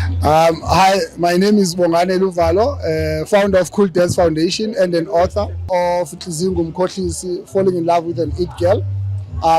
Hi, my name is Bongani Luvalo, founder of Cool Dance Foundation and an author of Tlizingum Kotlisi, Falling in Love with an It Girl.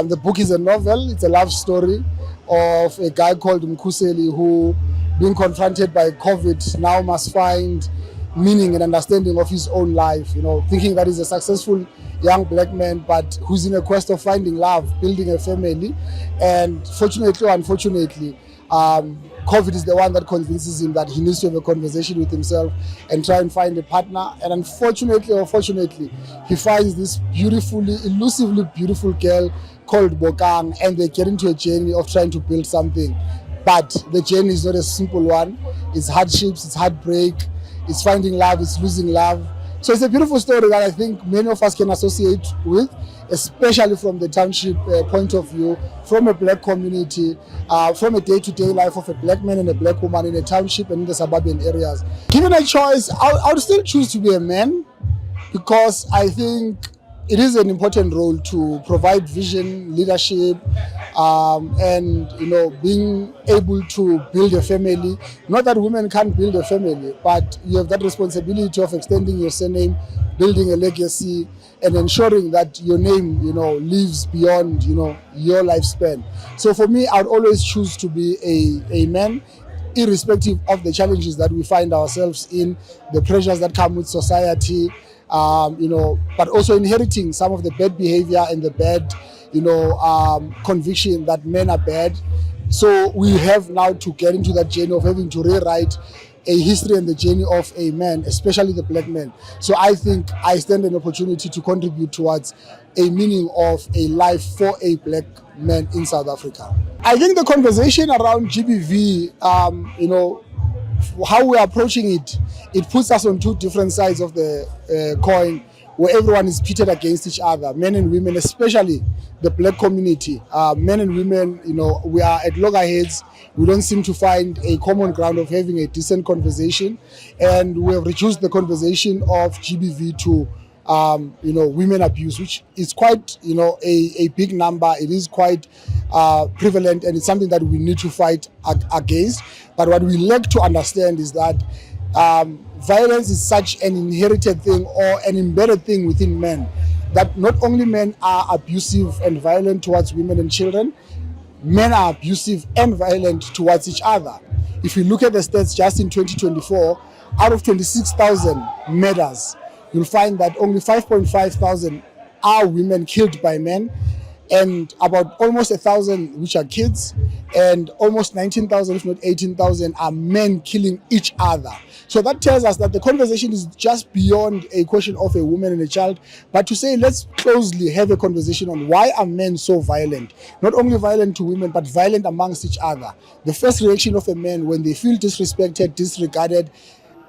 The book is a novel. It's a love story of a guy called Mkuseli who, being confronted by COVID, now must find meaning and understanding of his own life, thinking that he's a successful young black man, but who's in a quest of finding love, building a family. And fortunately or unfortunately, COVID is the one that convinces him that he needs to have a conversation with himself and try and find a partner. And unfortunately or fortunately, he finds this beautifully, elusively beautiful girl called Bokang, and they get into a journey of trying to build something. But the journey is not a simple one. It's hardships, it's heartbreak, it's finding love, it's losing love. So it's a beautiful story that I think many of us can associate with, especially from the township point of view, from a black community, from a day-to-day life of a black man and a black woman in a township and in the suburban areas. Given a choice, I would still choose to be a man, because I think it is an important role to provide vision, leadership, and being able to build a family. Not that women can't build a family, but you have that responsibility of extending your surname, building a legacy, and ensuring that your name lives beyond your lifespan. So for me, I would always choose to be a man, irrespective of the challenges that we find ourselves in, the pressures that come with society, but also inheriting some of the bad behavior and the bad conviction that men are bad. So we have now to get into that journey of having to rewrite a history and the journey of a man, especially the black man. So I think I stand an opportunity to contribute towards a meaning of a life for a black man in South Africa. I think the conversation around GBV, how we're approaching it puts us on two different sides of the coin, where everyone is pitted against each other, men and women, especially the black community. Men and women, we are at loggerheads. We don't seem to find a common ground of having a decent conversation. And we have reduced the conversation of GBV to, women abuse, which is quite, a big number. It is quite prevalent, and it's something that we need to fight against. But what we lack to understand is that violence is such an inherited thing or an embedded thing within men, that not only men are abusive and violent towards women and children, men are abusive and violent towards each other. If you look at the stats just in 2024, out of 26,000 murders, you'll find that only 5,500 are women killed by men, and about almost 1,000 which are kids, and almost 19,000 if not 18,000 are men killing each other. So that tells us that the conversation is just beyond a question of a woman and a child, but to say let's closely have a conversation on why are men so violent, not only violent to women but violent amongst each other. The first reaction of a man when they feel disrespected, disregarded,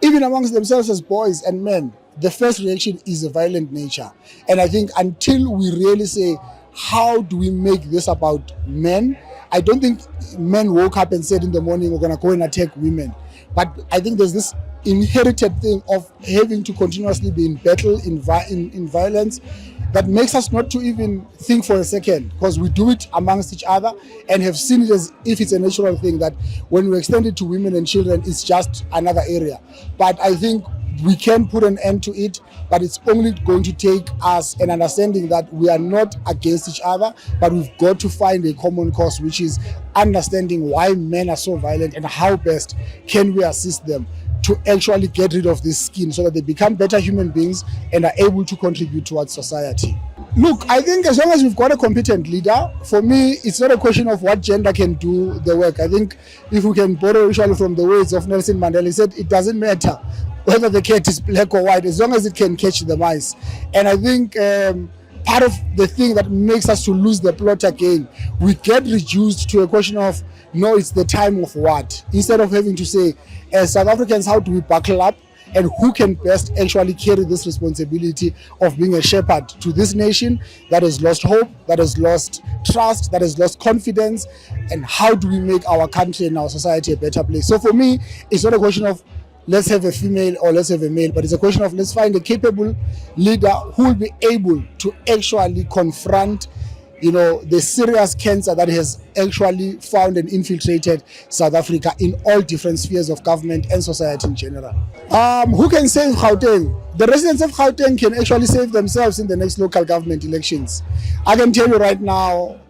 even amongst themselves as boys and men, the first reaction is a violent nature. And I think until we really say, how do we make this about men? I don't think men woke up and said in the morning, we're going to go and attack women. But I think there's this inherited thing of having to continuously be in battle, in violence, that makes us not to even think for a second, because we do it amongst each other and have seen it as if it's a natural thing, that when we extend it to women and children, it's just another area. But I think we can put an end to it, but it's only going to take us an understanding that we are not against each other, but we've got to find a common cause, which is understanding why men are so violent and how best can we assist them to actually get rid of this skin so that they become better human beings and are able to contribute towards society. Look, I think as long as we've got a competent leader, for me, it's not a question of what gender can do the work. I think if we can borrow usually from the words of Nelson Mandela, he said, it doesn't matter whether the cat is black or white, as long as it can catch the mice. And I think part of the thing that makes us to lose the plot again, we get reduced to a question of, no, it's the time of what? Instead of having to say, as South Africans, how do we buckle up? And who can best actually carry this responsibility of being a shepherd to this nation that has lost hope, that has lost trust, that has lost confidence? And how do we make our country and our society a better place? So for me, it's not a question of let's have a female or let's have a male, but it's a question of let's find a capable leader who will be able to actually confront the serious cancer that has actually found and infiltrated South Africa in all different spheres of government and society in general. Who can save Gauteng? The residents of Gauteng can actually save themselves in the next local government elections. I can tell you right now,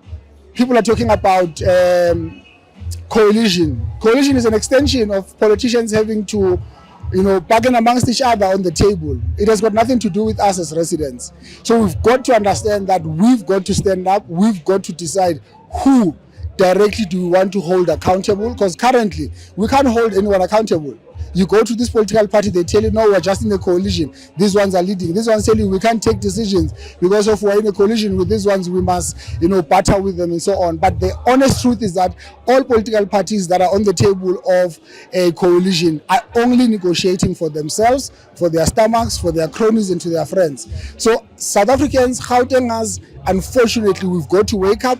people are talking about coalition. Coalition is an extension of politicians having to bargain amongst each other on the table. It has got nothing to do with us as residents. So we've got to understand that we've got to stand up. We've got to decide who directly do we want to hold accountable, because currently we can't hold anyone accountable. You go to this political party, they tell you, no, we're just in a coalition. These ones are leading. These ones tell you we can't take decisions because of we're in a coalition with these ones, we must, partner with them and so on. But the honest truth is that all political parties that are on the table of a coalition are only negotiating for themselves, for their stomachs, for their cronies and to their friends. So South Africans, Gautengers, unfortunately, we've got to wake up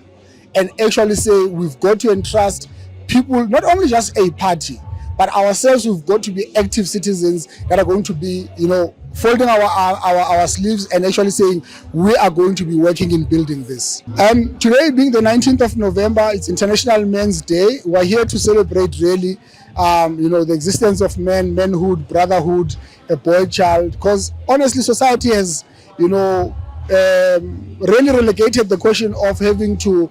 and actually say we've got to entrust people, not only just a party, but ourselves. We've got to be active citizens that are going to be, folding our sleeves and actually saying we are going to be working in building this. Today being the 19th of November, it's International Men's Day. We're here to celebrate really, the existence of men, manhood, brotherhood, a boy child. Because honestly, society has, really relegated the question of having to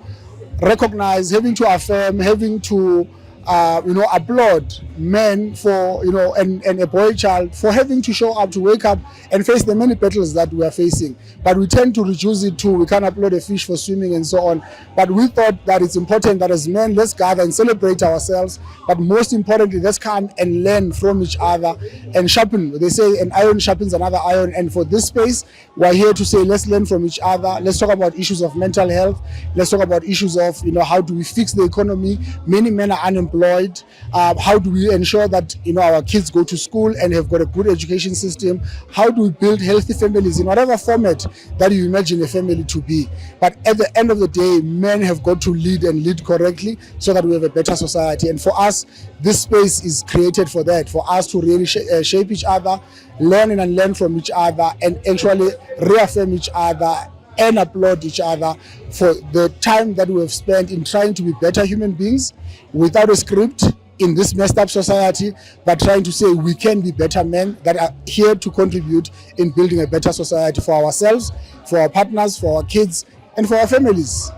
recognize, having to affirm, having to applaud men for, and a boy child for having to show up, to wake up and face the many battles that we are facing. But we tend to reduce it to, we can't applaud a fish for swimming and so on. But we thought that it's important that as men, let's gather and celebrate ourselves. But most importantly, let's come and learn from each other and sharpen. They say an iron sharpens another iron. And for this space, we're here to say, let's learn from each other. Let's talk about issues of mental health. Let's talk about issues of, how do we fix the economy? Many men are unemployed. How do we ensure that our kids go to school and have got a good education system? How do we build healthy families in whatever format that you imagine a family to be? But at the end of the day, men have got to lead and lead correctly so that we have a better society. And for us, this space is created for that, for us to really shape each other, learn and unlearn from each other, and actually reaffirm each other and applaud each other for the time that we have spent in trying to be better human beings without a script in this messed up society, but trying to say we can be better men that are here to contribute in building a better society for ourselves, for our partners, for our kids, and for our families.